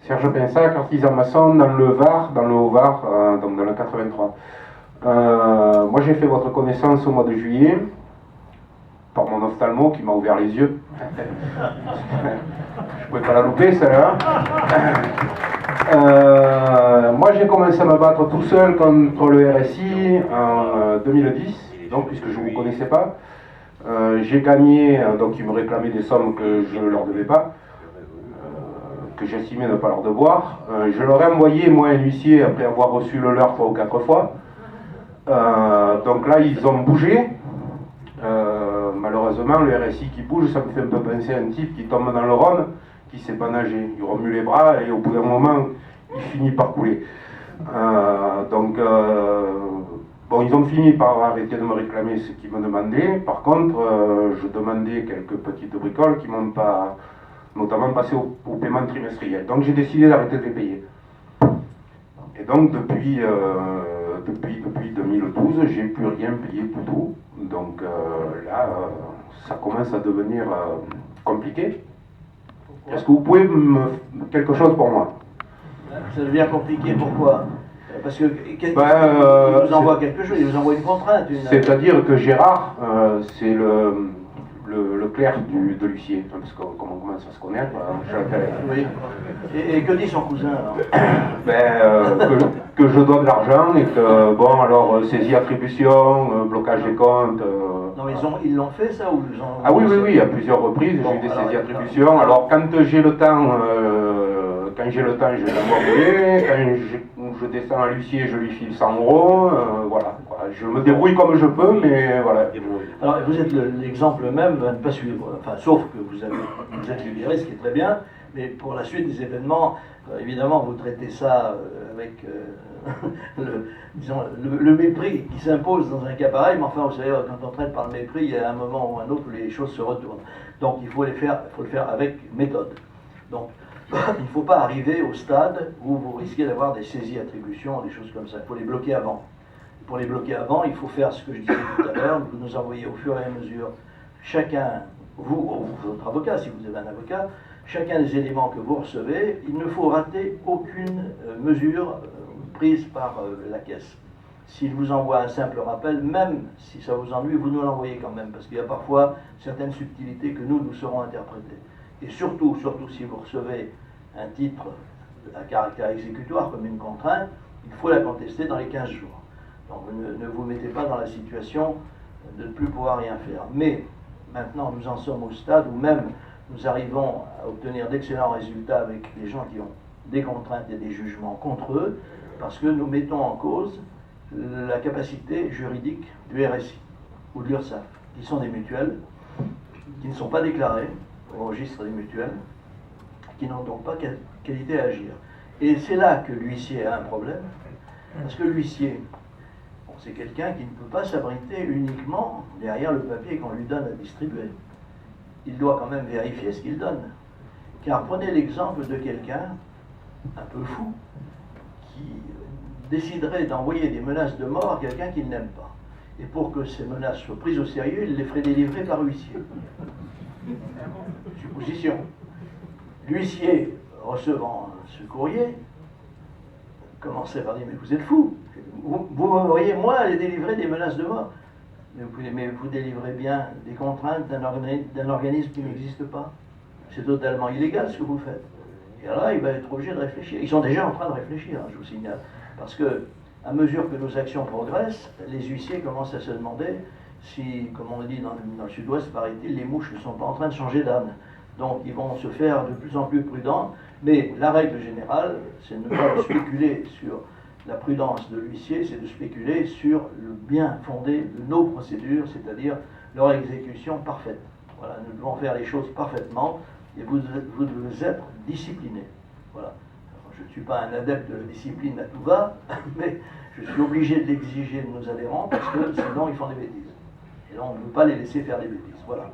Serge Pinsac, artisan maçon dans le Var, dans le Haut-Var, donc dans le 83. Moi j'ai fait votre connaissance au mois de juillet, par mon ophtalmo qui m'a ouvert les yeux. Je ne pouvais pas la louper celle-là. Moi j'ai commencé à me battre tout seul contre le RSI en 2010, donc puisque je ne vous connaissais pas. J'ai gagné, donc ils me réclamaient des sommes que je ne leur devais pas, que j'estimais ne pas leur devoir. Je leur ai envoyé, moi, un huissier, après avoir reçu le leur 3 ou 4 fois. Donc là, ils ont bougé. Malheureusement, le RSI qui bouge, ça me fait un peu penser à un type qui tombe dans le Rhône, qui ne sait pas nager. Il remue les bras et au bout d'un moment, il finit par couler. Bon, ils ont fini par arrêter de me réclamer ce qu'ils me demandaient. Par contre, je demandais quelques petites bricoles qui m'ont pas, notamment passé au paiement trimestriel. Donc j'ai décidé d'arrêter de les payer. Et donc depuis 2012, j'ai plus rien payé du tout. Donc là, ça commence à devenir compliqué. Est-ce que vous pouvez me quelque chose pour moi? Ça devient compliqué, pourquoi? Parce que il vous envoie quelque chose, il vous envoie une contrainte. C'est-à-dire que Gérard, c'est le clerc de l'huissier, parce qu'on commence à se connaître. Oui. Et que dit son cousin alors? Que je dois de l'argent et que, bon, alors, saisie attribution, blocage des comptes. Non, mais ils l'ont fait ça ou ils ont... Ah oui, à plusieurs reprises, j'ai eu des saisies attributions. Alors, quand j'ai le temps, je l'envoie rouler. Quand je descends à l'huissier, je lui file 100 €. Voilà. Je me débrouille comme je peux, mais voilà. Alors, vous êtes l'exemple même à ne pas suivre. Enfin, sauf que vous êtes libéré, ce qui est très bien. Mais pour la suite des événements, évidemment, vous traitez ça avec le mépris qui s'impose dans un cas pareil. Mais enfin, vous savez, quand on traite par le mépris, il y a un moment ou un autre où les choses se retournent. Donc, il faut le faire avec méthode. Donc, il ne faut pas arriver au stade où vous risquez d'avoir des saisies attributions, des choses comme ça. Il faut les bloquer avant. Pour les bloquer avant, il faut faire ce que je disais tout à l'heure. Vous nous envoyez au fur et à mesure, chacun, vous ou votre avocat, si vous avez un avocat, chacun des éléments que vous recevez. Il ne faut rater aucune mesure prise par la caisse. S'il vous envoie un simple rappel, même si ça vous ennuie, vous nous l'envoyez quand même, parce qu'il y a parfois certaines subtilités que nous saurons interpréter. Et surtout si vous recevez un titre à caractère exécutoire comme une contrainte, il faut la contester dans les 15 jours. Donc ne vous mettez pas dans la situation de ne plus pouvoir rien faire. Mais maintenant, nous en sommes au stade où même nous arrivons à obtenir d'excellents résultats avec les gens qui ont des contraintes et des jugements contre eux, parce que nous mettons en cause la capacité juridique du RSI ou de l'URSSAF, qui sont des mutuelles, qui ne sont pas déclarées au registre des mutuelles, qui n'ont donc pas qualité à agir. Et c'est là que l'huissier a un problème, parce que l'huissier, c'est quelqu'un qui ne peut pas s'abriter uniquement derrière le papier qu'on lui donne à distribuer. Il doit quand même vérifier ce qu'il donne. Car prenez l'exemple de quelqu'un un peu fou qui déciderait d'envoyer des menaces de mort à quelqu'un qu'il n'aime pas. Et pour que ces menaces soient prises au sérieux, il les ferait délivrer par huissier. Supposition. L'huissier recevant ce courrier commencerait par dire: mais vous êtes fou, vous voyez moi aller délivrer des menaces de mort. Mais vous délivrez bien des contraintes d'un organisme qui n'existe pas. C'est totalement illégal ce que vous faites. Et là, il va être obligé de réfléchir. Ils sont déjà en train de réfléchir, je vous signale. Parce que, à mesure que nos actions progressent, les huissiers commencent à se demander si, comme on dit dans le sud-ouest, paraît-il, les mouches ne sont pas en train de changer d'âne. Donc, ils vont se faire de plus en plus prudents. Mais la règle générale, c'est de ne pas spéculer sur la prudence de l'huissier, c'est de spéculer sur le bien fondé de nos procédures, c'est-à-dire leur exécution parfaite. Voilà, nous devons faire les choses parfaitement et vous devez être discipliné. Voilà. Alors, je ne suis pas un adepte de la discipline à tout va, mais je suis obligé de l'exiger de nos adhérents parce que sinon ils font des bêtises. Et là, on ne peut pas les laisser faire des bêtises. Voilà.